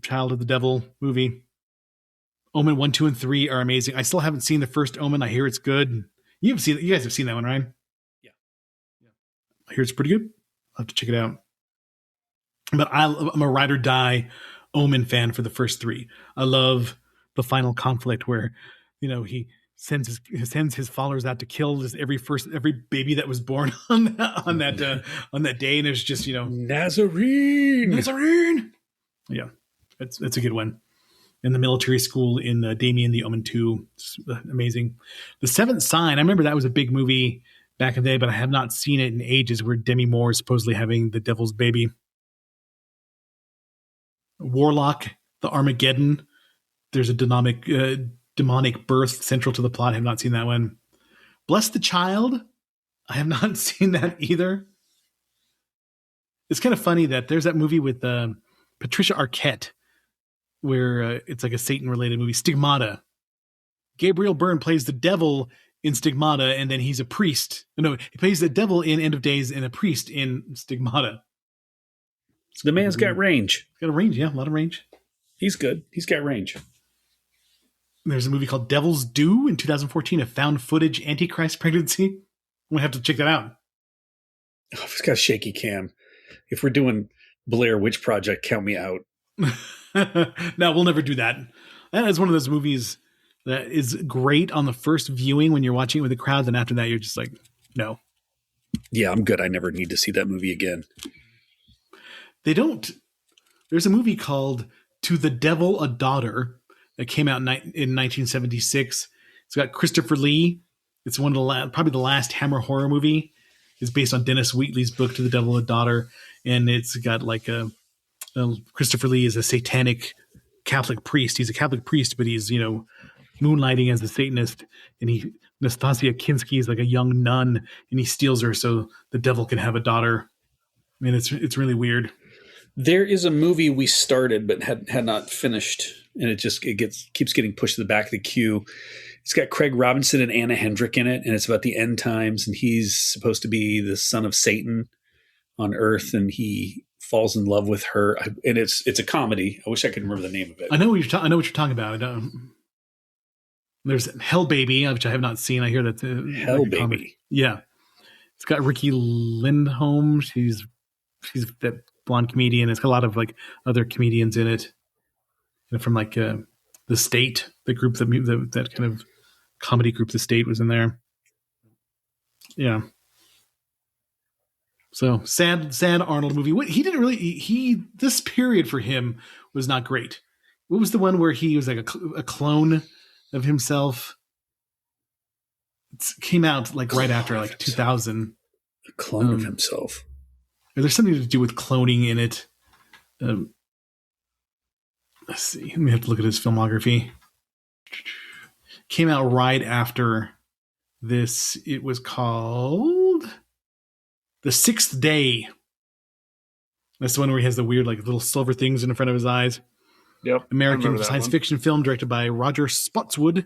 Child of the Devil movie. Omen 1, 2, and 3 are amazing. I still haven't seen the first Omen. I hear it's good. You guys have seen that one, Ryan? Yeah. I hear it's pretty good. I'll have to check it out. But I'm a ride or die Omen fan for the first 3. I love the final conflict where, he sends his followers out to kill just every baby that was born on that day, and it's just Nazarene. Yeah, it's a good one. And the military school in Damien the Omen 2, it's amazing. The Seventh Sign, I remember that was a big movie back in the day, but I have not seen it in ages. Where Demi Moore is supposedly having the devil's baby. Warlock, the Armageddon. There's a demonic birth central to the plot. I have not seen that one. Bless the Child. I have not seen that either. It's kind of funny that there's that movie with Patricia Arquette where it's like a Satan-related movie, Stigmata. Gabriel Byrne plays the devil in Stigmata, and then he's a priest. No, he plays the devil in End of Days and a priest in Stigmata. The man's got range. Got a range, yeah, a lot of range. He's good. He's got range. There's a movie called Devil's Due in 2014, a found footage Antichrist pregnancy. I'm going to have to check that out. Oh, it's got a shaky cam. If we're doing Blair Witch Project, count me out. No, we'll never do that. That is one of those movies that is great on the first viewing when you're watching it with a crowd. Then after that, you're just like, no. Yeah, I'm good. I never need to see that movie again. There's a movie called To the Devil a Daughter that came out in 1976. It's got Christopher Lee. It's one of probably the last Hammer horror movie. It's based on Dennis Wheatley's book To the Devil a Daughter. And it's got like Christopher Lee is a satanic Catholic priest. He's a Catholic priest, but he's, moonlighting as a Satanist. And Nastasia Kinski is like a young nun, and he steals her so the devil can have a daughter. I mean, it's really weird. There is a movie we started but had not finished, and it keeps getting pushed to the back of the queue. It's got Craig Robinson and Anna Hendrick in it, and it's about the end times, and he's supposed to be the son of Satan on Earth, and he falls in love with her, and it's a comedy. I wish I could remember the name of it. I know what you're talking about. There's Hell Baby, which I have not seen. I hear that Hell Baby. Comedy. Yeah, it's got Ricky Lindholm. She's that blonde comedian. It's got a lot of like other comedians in it, from like The State, the group that kind of comedy group. The State was in there. Yeah. So sad Arnold movie. He didn't really. This period for him was not great. What was the one where he was like a clone of himself? It came out like right after like 2000. A clone of himself. There's something to do with cloning in it. Let's see. Let me have to look at his filmography. came out right after this. It was called The Sixth Day. That's the one where he has the weird, like, little silver things in front of his eyes. Yep. American science fiction film directed by Roger Spotswood.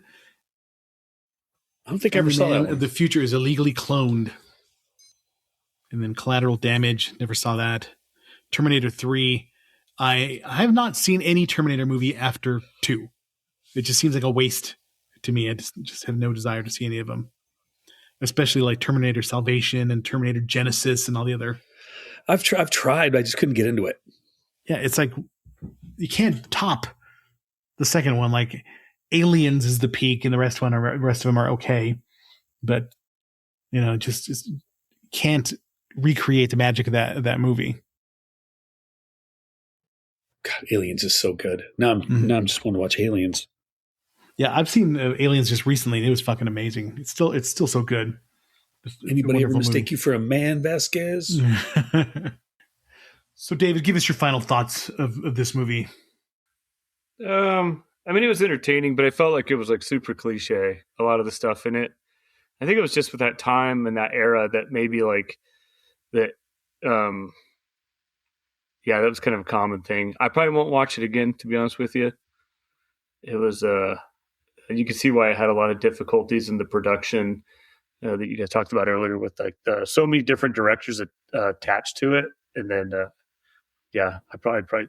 I don't think I ever saw that one. The future is illegally cloned. And then Collateral Damage. Never saw that. Terminator 3. I have not seen any Terminator movie after 2. It just seems like a waste to me. I just have no desire to see any of them. Especially like Terminator Salvation and Terminator Genesis and all the other. I've tried, but I just couldn't get into it. Yeah, it's like you can't top the second one. Like Aliens is the peak, and the rest of them are okay, but just can't recreate the magic of that movie. God, Aliens is so good. Now I'm just want to watch Aliens. Yeah, I've seen Aliens just recently, and it was fucking amazing. It's still so good. Anybody ever mistake you for a man, Vasquez? So, David, give us your final thoughts of this movie. I mean, it was entertaining, but I felt like it was like super cliche. A lot of the stuff in it. I think it was just with that time and that era that maybe like that. Yeah, that was kind of a common thing. I probably won't watch it again, to be honest with you. It was you can see why it had a lot of difficulties in the production that you guys talked about earlier, with like so many different directors attached to it, and then I probably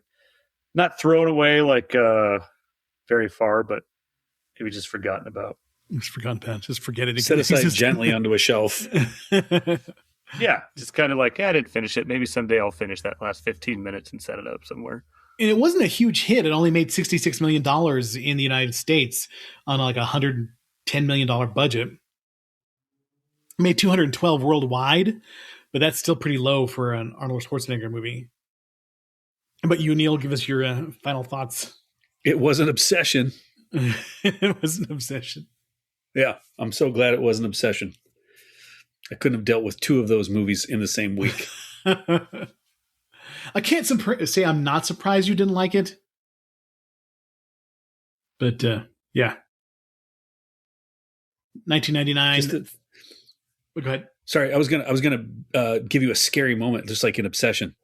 not thrown away like very far, but maybe just forgotten about. Just forget it. Set aside gently onto a shelf. Yeah, just kind of like, I didn't finish it. Maybe someday I'll finish that last 15 minutes and set it up somewhere. And it wasn't a huge hit. It only made $66 million in the United States on like a $110 million budget. It made 212 worldwide, but that's still pretty low for an Arnold Schwarzenegger movie. But you, Neil, give us your final thoughts. It was an obsession. It was an obsession. Yeah, I'm so glad it was an obsession. I couldn't have dealt with 2 of those movies in the same week. I can't say I'm not surprised you didn't like it. But, yeah. 1999. Go ahead. Sorry, I was gonna give you a scary moment, just like an obsession.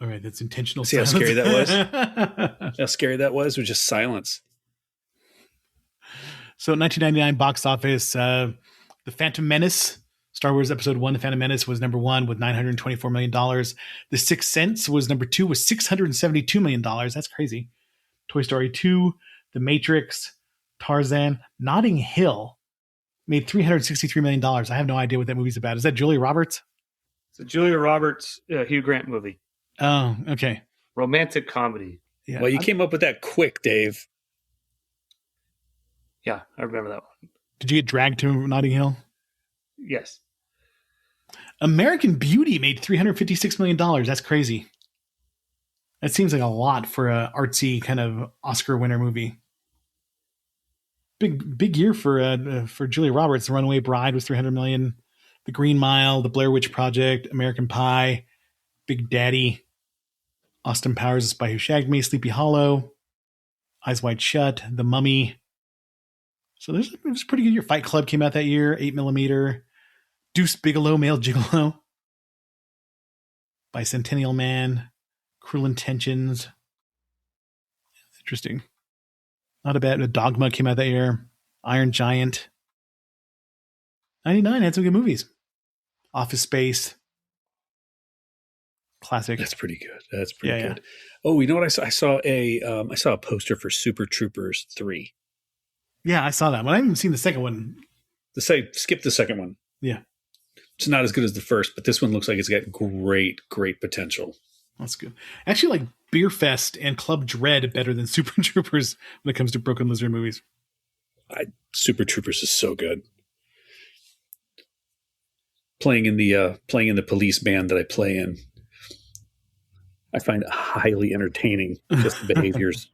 All right, that's intentional. See silence. how scary that was? How scary that was just silence. So 1999 box office, The Phantom Menace, Star Wars Episode 1, The Phantom Menace was number 1 with $924 million. The Sixth Sense was number 2 with $672 million. That's crazy. Toy Story 2, The Matrix, Tarzan, Notting Hill made $363 million. I have no idea what that movie's about. Is that Julia Roberts? It's a Julia Roberts, Hugh Grant movie. Oh, okay. Romantic comedy. Yeah. Well, you came up with that quick, Dave. Yeah, I remember that one. Did you get dragged to Notting Hill? Yes. American Beauty made $356 million. That's crazy. That seems like a lot for an artsy kind of Oscar winner movie. Big year for Julia Roberts. The Runaway Bride was $300 million. The Green Mile, The Blair Witch Project, American Pie, Big Daddy, Austin Powers, The Spy Who Shagged Me, Sleepy Hollow, Eyes Wide Shut, The Mummy. So it was a pretty good year. Fight Club came out that year, 8mm. Deuce Bigelow, Male Gigolo. Bicentennial Man, Cruel Intentions. Interesting. Not a bad. Dogma came out that year. Iron Giant. 99 had some good movies. Office Space. Classic. That's pretty good. That's pretty good. Yeah. Oh, you know what I saw? I saw a poster for Super Troopers 3. Yeah, I saw that one. I haven't seen the second one. Skip the second one. Yeah. It's not as good as the first, but this one looks like it's got great potential. That's good. I actually like Beer Fest and Club Dread better than Super Troopers when it comes to Broken Lizard movies. Super Troopers is so good. Playing in the police band that I play in, I find it highly entertaining, just the behaviors.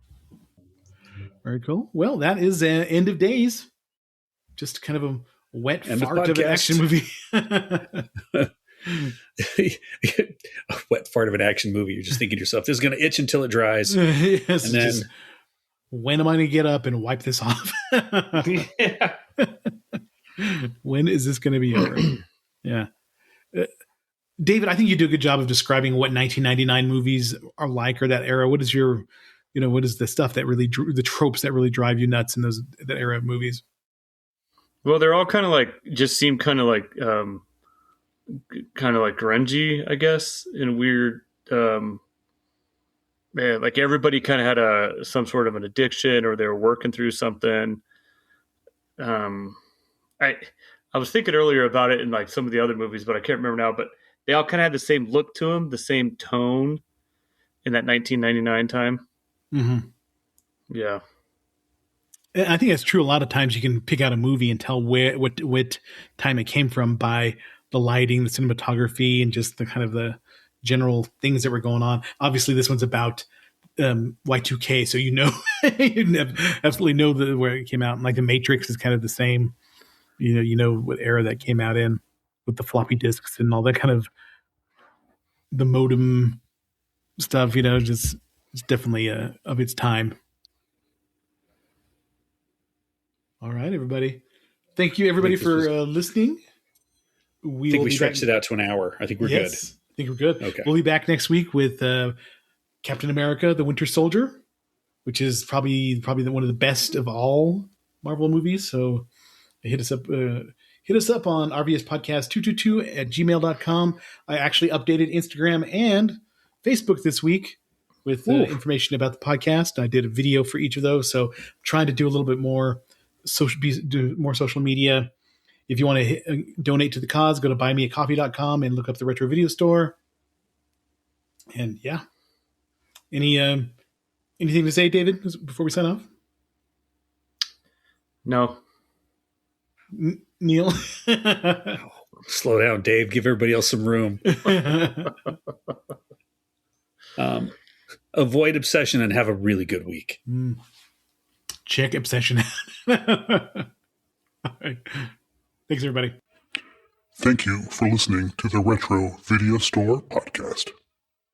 Very cool. Well, that is End of Days. Just kind of a wet fart of an action movie. A wet fart of an action movie. You're just thinking to yourself, this is going to itch until it dries. Yes, and then when am I going to get up and wipe this off? Yeah. When is this going to be over? Yeah. David, I think you do a good job of describing what 1999 movies are like, or that era. What is your, what is the stuff that really the tropes that really drive you nuts in that era of movies? Well, they're all kind of like, just seem kind of like grungy, I guess, in a weird, like everybody kind of had some sort of an addiction, or they were working through something. I was thinking earlier about it in like some of the other movies, but I can't remember now. But they all kind of had the same look to them, the same tone in that 1999 time. Mm-hmm. Yeah. I think that's true. A lot of times you can pick out a movie and tell what time it came from by the lighting, the cinematography, and just the kind of the general things that were going on. Obviously, this one's about Y2K, so you absolutely know where it came out. And like The Matrix is kind of the same. You know what era that came out in, with the floppy disks and all that kind of the modem stuff. Just it's definitely of its time. All right, everybody. Thank you, everybody, for listening. I think we stretched it out to an hour. I think we're good. I think we're good. Okay. We'll be back next week with Captain America: The Winter Soldier, which is probably one of the best of all Marvel movies. So hit us up on rvspodcast222@gmail.com. I actually updated Instagram and Facebook this week with information about the podcast. I did a video for each of those, so I'm trying to do a little bit more do more social media. If you want to donate to the cause, go to buymeacoffee.com and look up the Retro Video Store. And yeah, anything to say, David, before we sign off? No. Neil? Slow down, Dave. Give everybody else some room. Avoid obsession and have a really good week. Check obsession. All right. Thanks, everybody. Thank you for listening to the Retro Video Store Podcast.